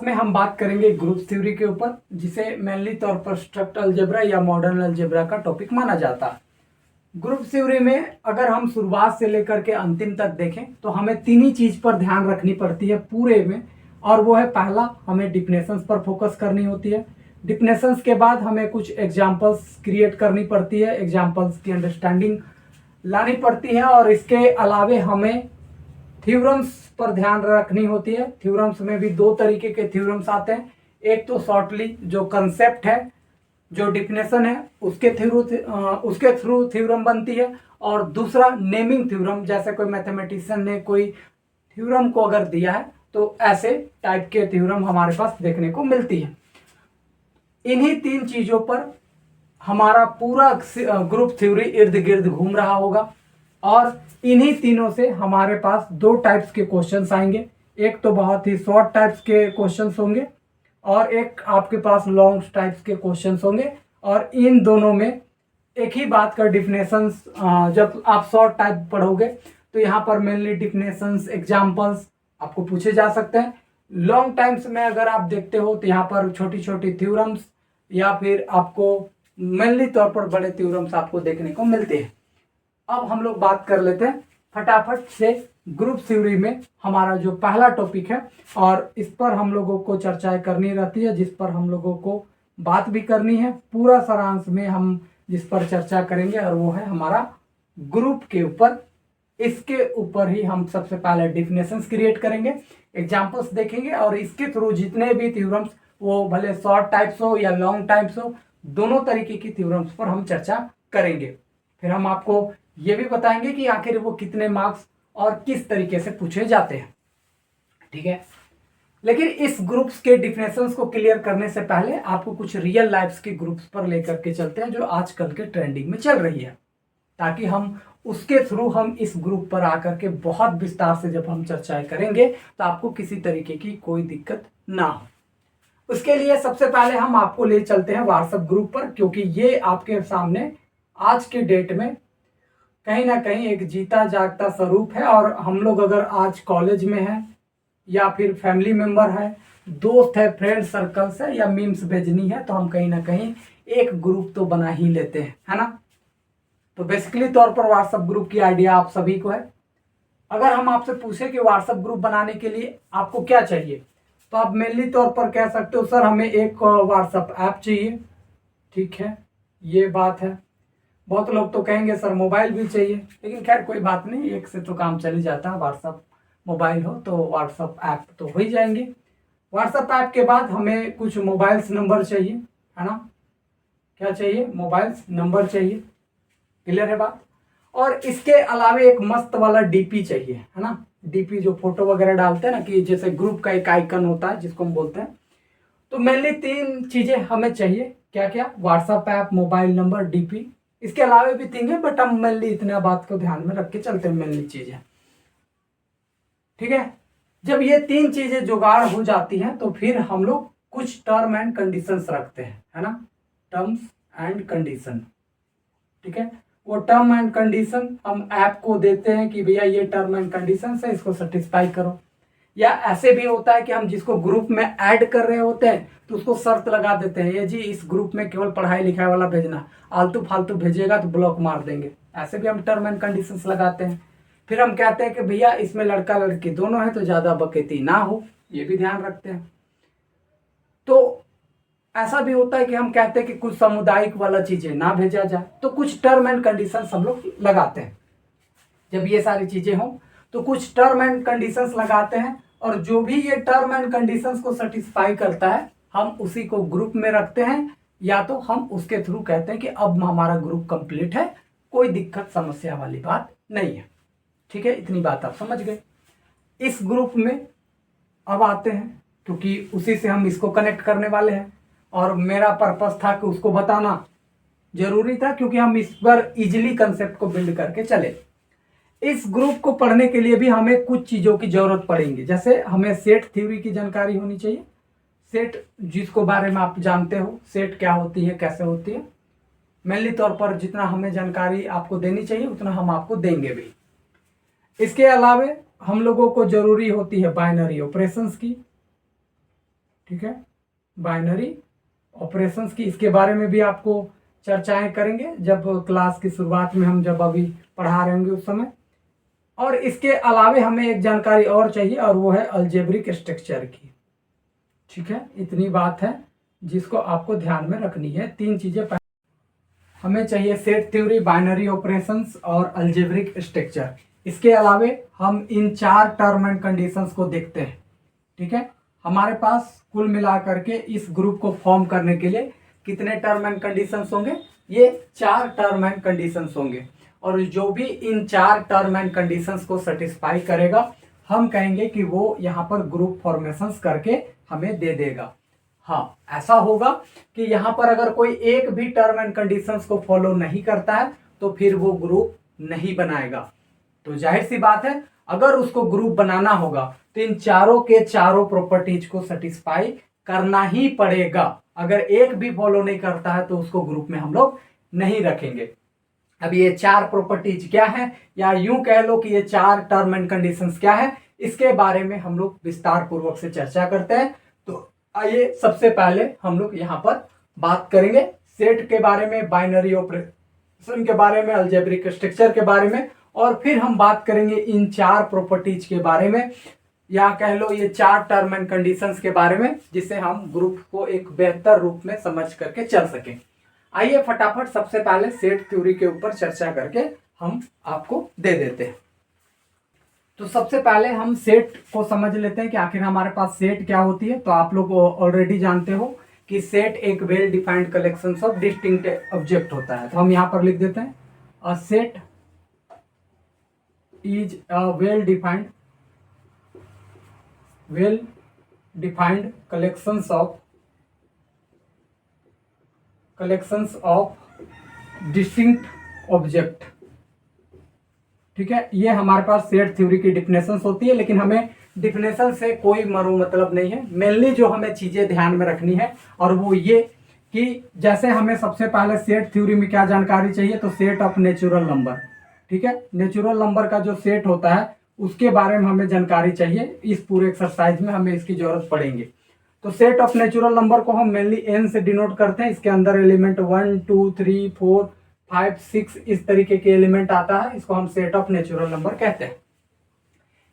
में हम बात करेंगे ग्रुप थ्योरी के ऊपर, जिसे मेनली तौर पर स्ट्रक्चरल अलजेब्रा या मॉडर्न अलजेब्रा का टॉपिक माना जाता है। ग्रुप थ्योरी में अगर हम शुरुआत से लेकर के अंतिम तक देखें तो हमें तीन ही चीज पर ध्यान रखनी पड़ती है पूरे में, और वो है पहला, हमें डिफिनेशंस पर फोकस करनी होती है। डिफिनेशंस के बाद हमें कुछ एग्जांपल्स क्रिएट करनी पड़ती है, एग्जांपल्स की अंडरस्टैंडिंग लानी पड़ती है, और इसके अलावे हमें थ्योरम्स पर ध्यान रखनी होती है। थ्योरम्स में भी दो तरीके के थ्योरम्स आते हैं, एक तो शॉर्टली जो कंसेप्ट है, जो डिफिनेशन है उसके थ्रू थ्योरम बनती है, और दूसरा नेमिंग थ्योरम, जैसे कोई मैथमेटिशियन ने कोई थ्योरम को अगर दिया है तो ऐसे टाइप के थ्योरम हमारे पास देखने को मिलती है। इन्हीं तीन चीजों पर हमारा पूरा ग्रुप थ्योरी इर्द गिर्द घूम रहा होगा, और इन्हीं तीनों से हमारे पास दो टाइप्स के क्वेश्चंस आएंगे। एक तो बहुत ही शॉर्ट टाइप्स के क्वेश्चंस होंगे, और एक आपके पास लॉन्ग टाइप्स के क्वेश्चंस होंगे, और इन दोनों में एक ही बात का डिफिनेशंस, जब आप शॉर्ट टाइप पढ़ोगे तो यहाँ पर मेनली डिफिनेशंस, एग्जांपल्स आपको पूछे जा सकते हैं। लॉन्ग टाइम्स में अगर आप देखते हो तो यहाँ पर छोटी छोटी थ्योरम्स या फिर आपको मेनली तौर पर बड़े थ्योरम्स आपको देखने को मिलते हैं। अब हम लोग बात कर लेते हैं फटाफट से ग्रुप थ्योरी में हमारा जो पहला टॉपिक है, और इस पर हम लोगों को चर्चाएं करनी रहती है, जिस पर हम लोगों को बात भी करनी है। पूरा सारांश में हम जिस पर चर्चा करेंगे और वो है हमारा ग्रुप के ऊपर। इसके ऊपर ही हम सबसे पहले डिफिनेशंस क्रिएट करेंगे, एग्जांपल्स देखेंगे, और इसके थ्रू जितने भी थ्योरम्स, वो भले शॉर्ट टाइप्स हो या लॉन्ग टाइप्स हो, दोनों तरीके की थ्योरम्स पर हम चर्चा करेंगे। फिर हम आपको ये भी बताएंगे कि आखिर वो कितने मार्क्स और किस तरीके से पूछे जाते हैं, ठीक है। लेकिन इस ग्रुप्स के डिफिनेशंस को क्लियर करने से पहले आपको कुछ रियल लाइफ्स के ग्रुप्स पर लेकर के चलते हैं, जो आजकल के ट्रेंडिंग में चल रही है, ताकि हम उसके थ्रू हम इस ग्रुप पर आकर के बहुत विस्तार से जब हम चर्चाएं करेंगे तो आपको किसी तरीके की कोई दिक्कत ना हो। उसके लिए सबसे पहले हम आपको ले चलते हैं व्हाट्सएप ग्रुप पर, क्योंकि ये आपके सामने आज के डेट में कहीं ना कहीं एक जीता जागता स्वरूप है। और हम लोग अगर आज कॉलेज में है या फिर फैमिली मेंबर है, दोस्त है, फ्रेंड सर्कल्स है, या मीम्स भेजनी है, तो हम कहीं ना कहीं एक ग्रुप तो बना ही लेते हैं, है ना। तो बेसिकली तौर पर व्हाट्सएप ग्रुप की आइडिया आप सभी को है। अगर हम आपसे पूछे कि व्हाट्सएप ग्रुप बनाने के लिए आपको क्या चाहिए, तो आप मेनली तौर पर कह सकते हो, सर हमें एक व्हाट्सएप ऐप चाहिए। ठीक है, ये बात है। बहुत लोग तो कहेंगे सर मोबाइल भी चाहिए, लेकिन खैर कोई बात नहीं, एक से तो काम चल ही जाता है। व्हाट्सएप मोबाइल हो तो व्हाट्सएप ऐप तो हो ही जाएंगे। व्हाट्सएप ऐप के बाद हमें कुछ मोबाइल्स नंबर चाहिए, है ना। क्या चाहिए? मोबाइल्स नंबर चाहिए, क्लियर है बात। और इसके अलावे एक मस्त वाला डीपी चाहिए, है ना। डीपी जो फोटो वगैरह डालते हैं ना, कि जैसे ग्रुप का एक आइकन होता है जिसको हम बोलते हैं। तो मेनली तीन चीजें हमें चाहिए। क्या क्या? WhatsApp app, mobile number, DP. इसके अलावा भी तीन है, बट हम मेनली इतना बात को ध्यान में रख के चलते हैं, मेनली चीजें, ठीक है। जब ये तीन चीजें जुगाड़ हो जाती हैं तो फिर हम लोग कुछ टर्म एंड कंडीशंस रखते हैं, है ना। टर्म्स एंड कंडीशन, ठीक है। वो टर्म एंड कंडीशन हम ऐप को देते हैं कि भैया ये टर्म एंड कंडीशन है, इसको सेटिस्फाई करो। या ऐसे भी होता है कि हम जिसको ग्रुप में ऐड कर रहे होते हैं तो उसको शर्त लगा देते हैं, ये जी इस ग्रुप में केवल पढ़ाई लिखाई वाला भेजना, आलतू फालतू भेजेगा तो ब्लॉक मार देंगे। ऐसे भी हम टर्म एंड कंडीशंस लगाते हैं। फिर हम कहते हैं कि भैया इसमें लड़का लड़की दोनों है तो ज्यादा बकेती ना हो, ये भी ध्यान रखते हैं। तो ऐसा भी होता है कि हम कहते हैं कि कुछ सामुदायिक वाला चीजें ना भेजा जाए, तो कुछ टर्म एंड कंडीशंस हम लोग लगाते हैं। जब ये सारी चीजें हों तो कुछ टर्म एंड कंडीशंस लगाते हैं, और जो भी ये टर्म एंड कंडीशंस को सेटिस्फाई करता है हम उसी को ग्रुप में रखते हैं, या तो हम उसके थ्रू कहते हैं कि अब हमारा ग्रुप कंप्लीट है, कोई दिक्कत समस्या वाली बात नहीं है, ठीक है। इतनी बात आप समझ गए। इस ग्रुप में अब आते हैं, क्योंकि उसी से हम इसको कनेक्ट करने वाले हैं, और मेरा पर्पस था कि उसको बताना जरूरी था, क्योंकि हम इस पर इजिली कंसेप्ट को बिल्ड करके चले। इस ग्रुप को पढ़ने के लिए भी हमें कुछ चीजों की जरूरत पड़ेगी। जैसे हमें सेट थ्योरी की जानकारी होनी चाहिए। सेट जिसको बारे में आप जानते हो, सेट क्या होती है, कैसे होती है। मेनली तौर पर जितना हमें जानकारी आपको देनी चाहिए उतना हम आपको देंगे भी। इसके अलावे हम लोगों को जरूरी होती है बाइनरी ऑपरेशंस की, ठीक है, बाइनरी ऑपरेशंस की, इसके बारे में भी आपको चर्चाएं करेंगे जब क्लास की शुरुआत में, हम जब अभी पढ़ा रहे होंगे उस समय। और इसके अलावे हमें एक जानकारी और चाहिए और वो है अलजेब्रिक स्ट्रक्चर की। ठीक है, इतनी बात है जिसको आपको ध्यान में रखनी है। तीन चीजें हमें चाहिए, सेट थ्योरी, बाइनरी ऑपरेशंस और अलजेब्रिक स्ट्रक्चर। इसके अलावे हम इन चार टर्म एंड कंडीशंस को देखते हैं। ठीक है, हमारे पास कुल मिलाकर के इस ग्रुप को फॉर्म करने के लिए कितने टर्म एंड कंडीशंस होंगे? ये चार टर्म एंड कंडीशंस होंगे। और जो भी इन चार टर्म एंड कंडीशंस को सेटिस्फाई करेगा, हम कहेंगे कि वो यहाँ पर ग्रुप फॉर्मेशंस करके हमें दे देगा। हाँ, ऐसा होगा कि यहाँ पर अगर कोई एक भी टर्म एंड कंडीशंस को फॉलो नहीं करता है तो फिर वो ग्रुप नहीं बनाएगा। तो जाहिर सी बात है, अगर उसको ग्रुप बनाना होगा तो इन चारों के चारों प्रॉपर्टीज को सेटिस्फाई करना ही पड़ेगा। अगर एक भी फॉलो नहीं करता है तो उसको ग्रुप में हम लोग नहीं रखेंगे। अब ये चार प्रॉपर्टीज क्या है, या यूं कह लो कि ये चार टर्म एंड कंडीशंस क्या है, इसके बारे में हम लोग विस्तार पूर्वक से चर्चा करते हैं। तो आइए सबसे पहले हम लोग यहाँ पर बात करेंगे सेट के बारे में, बाइनरी ऑपरेशन के बारे में, अलजेब्रिक स्ट्रक्चर के बारे में, और फिर हम बात करेंगे इन चार प्रॉपर्टीज के बारे में, या कह लो ये चार टर्म एंड कंडीशंस के बारे में, जिससे हम ग्रुप को एक बेहतर रूप में समझ करके चल सकें। आइए फटाफट सबसे पहले सेट थ्योरी के ऊपर चर्चा करके हम आपको दे देते हैं। तो सबसे पहले हम सेट को समझ लेते हैं कि आखिर हमारे पास सेट क्या होती है। तो आप लोग ऑलरेडी जानते हो कि सेट एक well defined collection of distinct object होता है। तो हम यहां पर लिख देते हैं, a set is a well defined collections of distinct object. ठीक है, ये हमारे पास सेट थ्योरी की डिफिनेशन होती है, लेकिन हमें डिफिनेशन से कोई मरो मतलब नहीं है। मेनली जो हमें चीजें ध्यान में रखनी है और वो ये कि जैसे हमें सबसे पहले सेट थ्योरी में क्या जानकारी चाहिए, तो सेट ऑफ नेचुरल नंबर। ठीक है, नेचुरल नंबर का जो सेट होता है उसके बारे में हमें जानकारी चाहिए। इस पूरे एक्सरसाइज में हमें इसकी जरूरत पड़ेगी। तो सेट ऑफ नेचुरल नंबर को हम मेनली एन से डिनोट करते हैं। इसके अंदर एलिमेंट 1 2 3 4 5 6 इस तरीके के एलिमेंट आता है, इसको हम सेट ऑफ नेचुरल नंबर कहते हैं।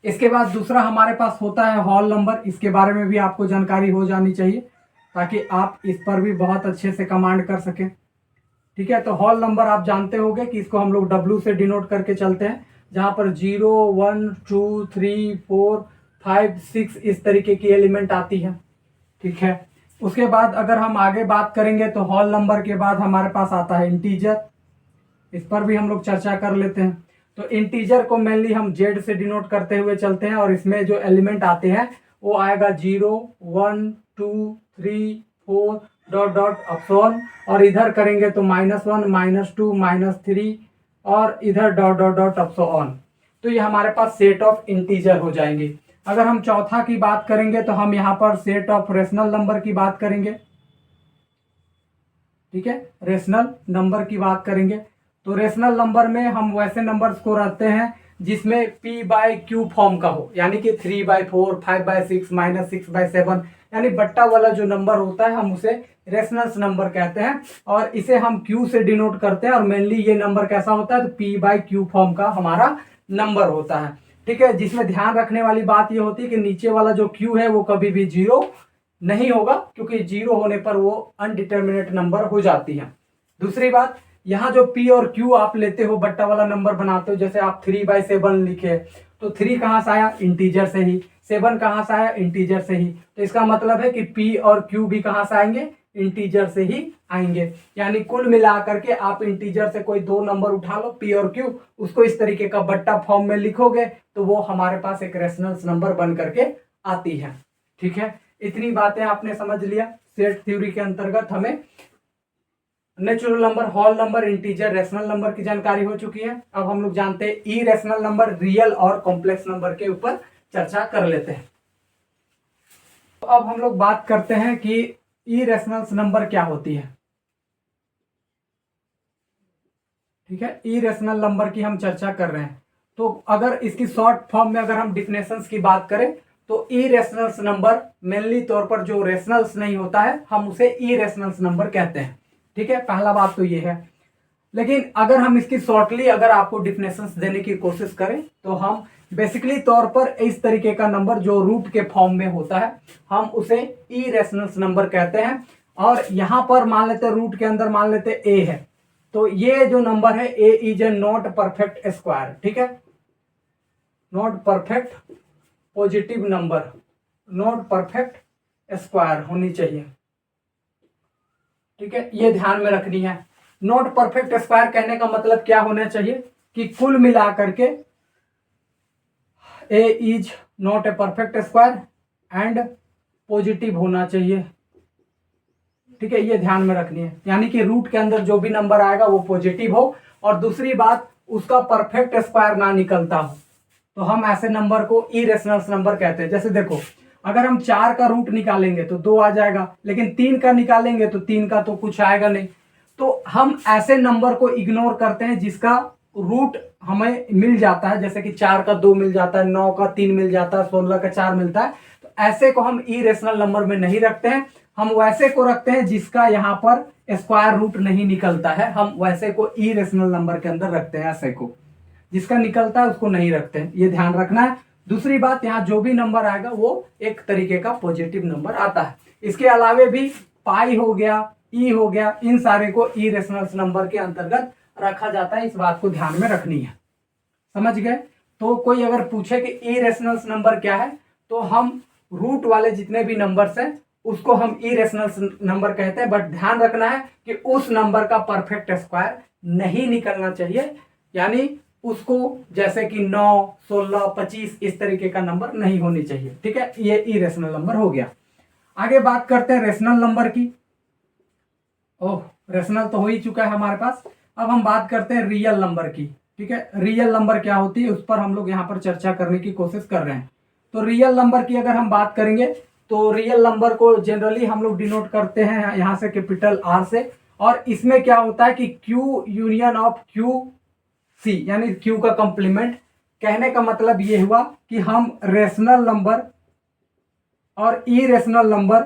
इसके बाद दूसरा हमारे पास होता है होल नंबर। इसके बारे में भी आपको जानकारी हो जानी चाहिए ताकि आप इस पर भी बहुत अच्छे से कमांड कर सकें। ठीक है, तो होल नंबर आप जानते होंगे कि इसको हम लोग W से डिनोट करके चलते हैं, जहां पर 0 1 2 3 4 5 6 इस तरीके की एलिमेंट आती है। ठीक है, उसके बाद अगर हम आगे बात करेंगे तो होल नंबर के बाद हमारे पास आता है इंटीजर। इस पर भी हम लोग चर्चा कर लेते हैं। तो इंटीजर को मेनली हम जेड से डिनोट करते हुए चलते हैं, और इसमें जो एलिमेंट आते हैं वो आएगा 0 1 2 3 4 डॉट डॉट अपसोन, और इधर करेंगे तो -1 -2 -3 और इधर डॉट डॉट डॉट अपसोन। तो ये हमारे पास सेट ऑफ इंटीजर हो जाएंगे। अगर हम चौथा की बात करेंगे तो हम यहाँ पर सेट ऑफ रेशनल नंबर की बात करेंगे। ठीक है, रेशनल नंबर की बात करेंगे तो रेशनल नंबर में हम वैसे नंबर्स को रखते हैं जिसमें p/q फॉर्म का हो, यानी कि 3/4 5/6 -6/7, यानी बट्टा वाला जो नंबर होता है हम उसे रेशनल नंबर कहते हैं, और इसे हम q से डिनोट करते हैं। और मेनली ये नंबर कैसा होता है, तो p/q फॉर्म का हमारा नंबर होता है। ठीक है, जिसमें ध्यान रखने वाली बात ये होती है कि नीचे वाला जो q है वो कभी भी 0 नहीं होगा, क्योंकि 0 होने पर वो अनडिटर्मिनेट नंबर हो जाती है। दूसरी बात, यहाँ जो p और q आप लेते हो, बट्टा वाला नंबर बनाते हो, जैसे आप 3/7 लिखे, तो 3 कहाँ से आया, इंटीजर से ही। 7 कहाँ से आया, इंटीजर से ही। तो इसका मतलब है कि p और q भी कहाँ से आएंगे, इंटीजर से ही आएंगे। यानी कुल मिलाकर के आप इंटीजर से कोई दो नंबर उठा लो, p और q, उसको इस तरीके का बट्टा फॉर्म में लिखोगे तो वो हमारे पास एक रेशनल नंबर बन करके आती है। ठीक है, इतनी बातें आपने समझ लिया। सेट थ्योरी के अंतर्गत हमें natural number, whole number, integer, rational number की जानकारी हो चुकी है। अब हम लोग जानते हैं ई रेशनल नंबर, रियल और कॉम्प्लेक्स नंबर के ऊपर चर्चा कर लेते हैं। तो अब हम लोग बात करते हैं कि ई रेशनल नंबर क्या होती है। ठीक है, ई रेशनल नंबर की हम चर्चा कर रहे हैं। तो अगर इसकी शॉर्ट फॉर्म में अगर हम डिफिनेशंस की बात करें तो इरेशनल्स नंबर मेनली तौर पर जो रेशनल्स नहीं होता है हम उसे इरेशनल्स नंबर कहते हैं। ठीक है, पहला बात तो ये है। लेकिन अगर हम इसकी शॉर्टली अगर आपको डिफिनेशंस देने की कोशिश करें तो हम बेसिकली तौर पर इस तरीके का नंबर जो रूट के फॉर्म में होता है हम उसे इरेशनल्स नंबर कहते हैं। और यहां पर मान लेते रूट के अंदर मान लेते ए है, तो ये जो नंबर है A is a not perfect square. ठीक है, not perfect positive number, not perfect square होनी चाहिए। ठीक है, ये ध्यान में रखनी है। नॉट परफेक्ट स्क्वायर कहने का मतलब क्या होना चाहिए कि कुल मिलाकर के A is not a perfect square and positive होना चाहिए। ठीक है, ये ध्यान में रखनी है, यानी कि रूट के अंदर जो भी नंबर आएगा वो पॉजिटिव हो और दूसरी बात उसका परफेक्ट स्क्वायर ना निकलता हो, तो हम ऐसे नंबर को इरेशनल्स नंबर कहते हैं। जैसे देखो, अगर हम 4 का रूट निकालेंगे तो 2 आ जाएगा, लेकिन 3 का निकालेंगे तो 3 का तो कुछ आएगा नहीं। तो हम ऐसे नंबर को इग्नोर करते हैं जिसका रूट हमें मिल जाता है, जैसे कि 4 का 2 मिल जाता है, 9 का 3 मिल जाता है, 16 का 4 मिलता है। तो ऐसे को हम इरेशनल नंबर में नहीं रखते हैं, हम वैसे को रखते हैं जिसका यहाँ पर स्क्वायर रूट नहीं निकलता है, हम वैसे को इरेशनल नंबर के अंदर रखते हैं। ऐसे को जिसका निकलता है उसको नहीं रखते हैं, ये ध्यान रखना है। दूसरी बात, यहाँ जो भी नंबर आएगा वो एक तरीके का पॉजिटिव नंबर आता है। इसके अलावे भी पाई हो गया, ई हो गया, इन सारे को इरेशनल्स नंबर के अंतर्गत रखा जाता है। इस बात को ध्यान में रखनी है, समझ गए। तो कोई अगर पूछे कि इरेशनल्स नंबर क्या है तो हम रूट वाले जितने भी नंबर्स हैं उसको हम इरेशनल्स नंबर कहते हैं। बट ध्यान रखना है कि उस नंबर का परफेक्ट स्क्वायर नहीं निकलना चाहिए, यानी उसको जैसे कि 9, 16, 25 इस तरीके का नंबर नहीं होनी चाहिए। ठीक है, ये इरेशनल नंबर हो गया। आगे बात करते हैं रेशनल नंबर की। ओह, रेशनल तो हो ही चुका है हमारे पास। अब हम बात करते हैं रियल नंबर की। ठीक है, रियल नंबर क्या होती है उस पर हम लोग यहाँ पर चर्चा करने की कोशिश कर रहे हैं। तो रियल नंबर की अगर हम बात करेंगे तो रियल नंबर को जनरली हम लोग डिनोट करते हैं यहाँ से कैपिटल आर से, और इसमें क्या होता है कि Q union of Q C, यानी क्यू का कंप्लीमेंट। कहने का मतलब ये हुआ कि हम रेशनल नंबर और इरेशनल नंबर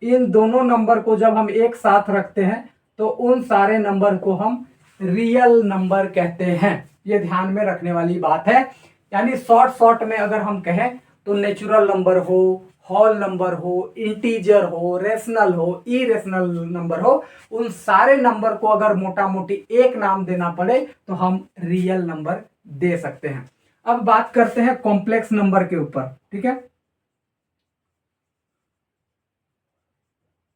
इन दोनों नंबर को जब हम एक साथ रखते हैं तो उन सारे नंबर को हम रियल नंबर कहते हैं। ये ध्यान में रखने वाली बात है। यानी शॉर्ट में अगर हम कहें तो नेचुरल नंबर हो, होल नंबर हो, इंटीजर हो, रेशनल हो, इरेशनल नंबर हो, उन सारे नंबर को अगर मोटा मोटी एक नाम देना पड़े तो हम रियल नंबर दे सकते हैं। अब बात करते हैं कॉम्प्लेक्स नंबर के ऊपर। ठीक है,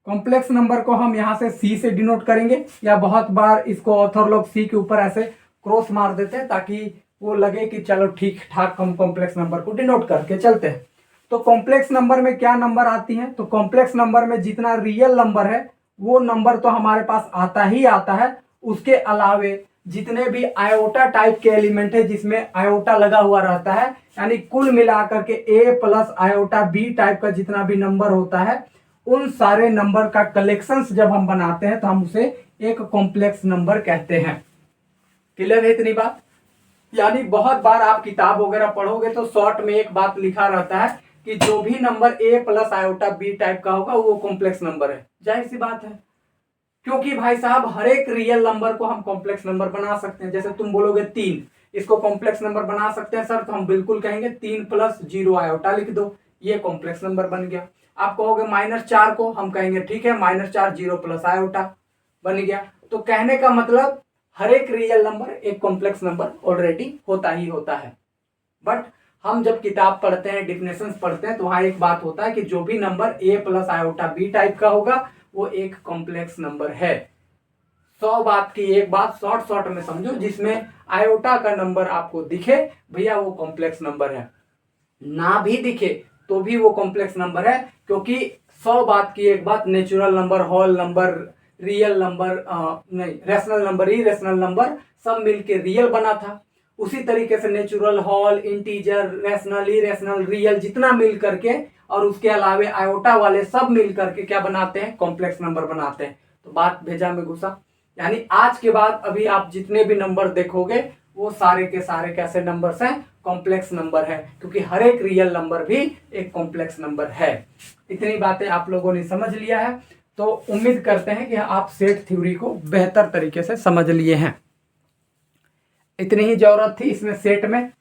कॉम्प्लेक्स नंबर को हम यहां से सी से डिनोट करेंगे, या बहुत बार इसको ऑथर लोग सी के ऊपर ऐसे क्रॉस मार देते हैं ताकि वो लगे कि चलो ठीक ठाक हम कॉम्प्लेक्स नंबर को डिनोट करके चलते हैं। तो कॉम्प्लेक्स नंबर में क्या नंबर आती हैं, तो कॉम्प्लेक्स नंबर में जितना रियल नंबर है वो नंबर तो हमारे पास आता ही आता है, उसके अलावे जितने भी आयोटा टाइप के एलिमेंट है जिसमें आयोटा लगा हुआ रहता है, यानी कुल मिलाकर के ए प्लस आयोटा बी टाइप का जितना भी नंबर होता है, उन सारे नंबर का कलेक्शंस जब हम बनाते हैं तो हम उसे एक कॉम्प्लेक्स नंबर कहते हैं। क्लियर है इतनी बात। यानी बहुत बार आप किताब वगैरह पढ़ोगे तो शॉर्ट में एक बात लिखा रहता है कि जो भी number A plus iota B type का होगा वो कॉम्प्लेक्स नंबर है। जाहिर सी बात है, क्योंकि भाई साहब हर एक रियल नंबर को हम कॉम्प्लेक्स नंबर बना सकते हैं। जैसे तुम बोलोगे 3, इसको कॉम्प्लेक्स नंबर बना सकते हैं सर, तो हम बिल्कुल कहेंगे 3 + 0 आयोटा लिख दो, ये कॉम्प्लेक्स नंबर बन गया। आप कहोगे -4 को, हम कहेंगे ठीक है -4 0 + आयोटा बन गया। तो कहने का मतलब हर एक रियल नंबर एक कॉम्प्लेक्स नंबर ऑलरेडी होता ही होता है। बट हम जब किताब पढ़ते हैं, डिफिनेशंस पढ़ते हैं, तो वहां एक बात होता है कि जो भी number A plus iota B type का होगा वो एक कॉम्प्लेक्स नंबर है। 100 बात की एक बात शॉर्ट में समझो, जिसमें आयोटा का नंबर आपको दिखे भैया वो कॉम्प्लेक्स नंबर है, ना भी दिखे तो भी वो कॉम्प्लेक्स नंबर है। क्योंकि 100 बात की एक बात, natural number, whole number, real number नहीं, रेशनल नंबर, इरेशनल नंबर सब मिलके रियल बना था। उसी तरीके से natural, whole, integer, rational, irrational, real जितना मिल करके और उसके अलावे आयोटा वाले सब मिल करके क्या बनाते हैं, कॉम्प्लेक्स नंबर बनाते हैं। तो बात भेजा में घुसा। यानी आज के बाद अभी आप जितने भी नंबर देखोगे वो सारे के सारे कैसे नंबर्स हैं, कॉम्प्लेक्स नंबर है, क्योंकि हर एक रियल नंबर भी एक कॉम्प्लेक्स नंबर है। इतनी बातें आप लोगों ने समझ लिया है, तो उम्मीद करते हैं कि आप सेट थ्योरी को बेहतर तरीके से समझ लिए हैं। इतनी ही जरूरत थी इसमें सेट में